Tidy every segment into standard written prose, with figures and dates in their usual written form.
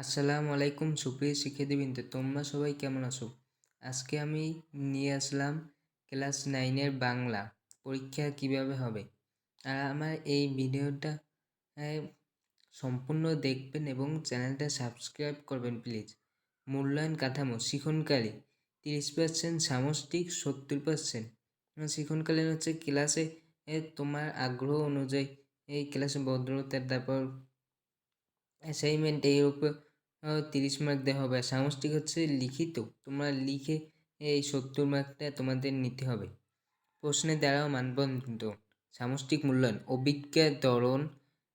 আসসালামু আলাইকুম সুপ্রিয় শিক্ষার্থীবৃন্দ, তোমরা সবাই কেমন আছো? আজকে আমি নিয়ে আসলাম ক্লাস 9-এর বাংলা পরীক্ষা কিভাবে হবে। আর আমার এই ভিডিওটা সম্পূর্ণ দেখবেন এবং চ্যানেলটা সাবস্ক্রাইব করবেন প্লিজ। মূল্যায়ন কাঠামো: শিখনকালী 30%, সামষ্টিক 70%। শিখনকালীন হচ্ছে ক্লাসে তোমার আগ্রহ অনুযায়ী এই ক্লাসে ভদ্রতার, তারপর অ্যাসাইনমেন্ট এর উপর 30 মার্ক দেওয়া হবে। সামষ্টিক হচ্ছে লিখিত, তোমরা লিখে এই 70 মার্কটা তোমাদের নিতে হবে। প্রশ্নের দ্বারাও মানবন্ধন: সামষ্টিক মূল্যায়ন, অভিজ্ঞাধরন,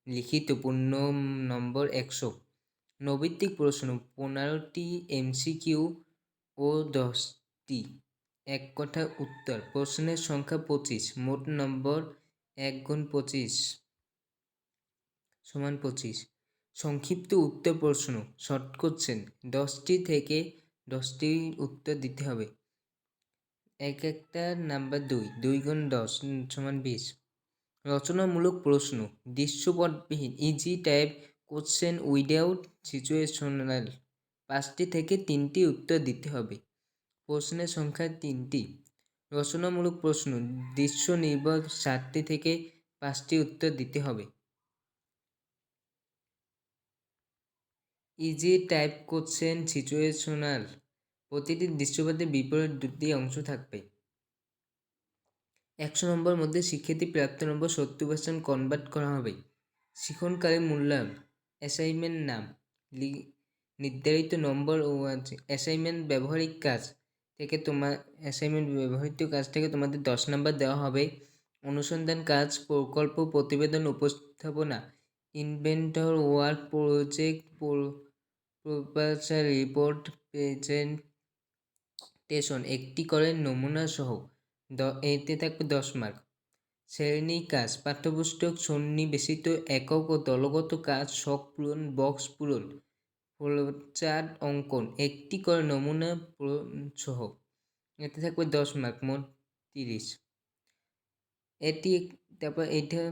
লিখিত 15 নম্বর 100। নৈর্ব্যক্তিক প্রশ্ন: 15টি MCQ ও 10টি এক কথা উত্তর। প্রশ্নের সংখ্যা 25, মোট নম্বর 1 গুণ 25 সমান 25। সংক্ষিপ্ত উত্তর প্রশ্ন: শর্ট কোশ্চেন, 10টি থেকে 10টি উত্তর দিতে হবে। এক একটা নাম্বার 2, 2 গুণ 10 সমান 20। রচনামূলক প্রশ্ন: দৃশ্যপটবিহীন, easy type question without situational, 5টি থেকে 3টি উত্তর দিতে হবে। প্রশ্নের সংখ্যা 3টি। রচনামূলক প্রশ্ন: দৃশ্য নির্ভর, 7টি থেকে 5টি উত্তর দিতে হবে। ইজি টাইপ কোশ্চেন সিচুয়েশনাল, প্রতিটি দৃশ্যপটের বিপরীত 2টি অংশ থাকবে। 100 নম্বর মধ্যে শিক্ষার্থী প্রাপ্ত নম্বর 70% কনভার্ট করা হবে। শিখনকালী মূল্যায়ন: অ্যাসাইনমেন্ট নাম, নির্ধারিত নম্বর ও অ্যাসাইনমেন্ট ব্যবহারিক কাজ থেকে তোমাদের 10 নম্বর দেওয়া হবে। অনুসন্ধান কাজ, প্রকল্প, প্রতিবেদন, উপস্থাপনা, inventor work, project proposal, report, presentation একটি করে নমুনা সহ, এতে থাকবে 10 মার্ক। শ্রেণী কাজ: পাঠ্যপুস্তক সন্নিবেশিত একক ও দলগত কাজ, শখ পূরণ, বক্স পূরণ, ফ্লোচার্ট অঙ্কন একটি করে নমুনা সহ, এতে থাকবে 10 মার্ক, মোট 30। তারপর এটা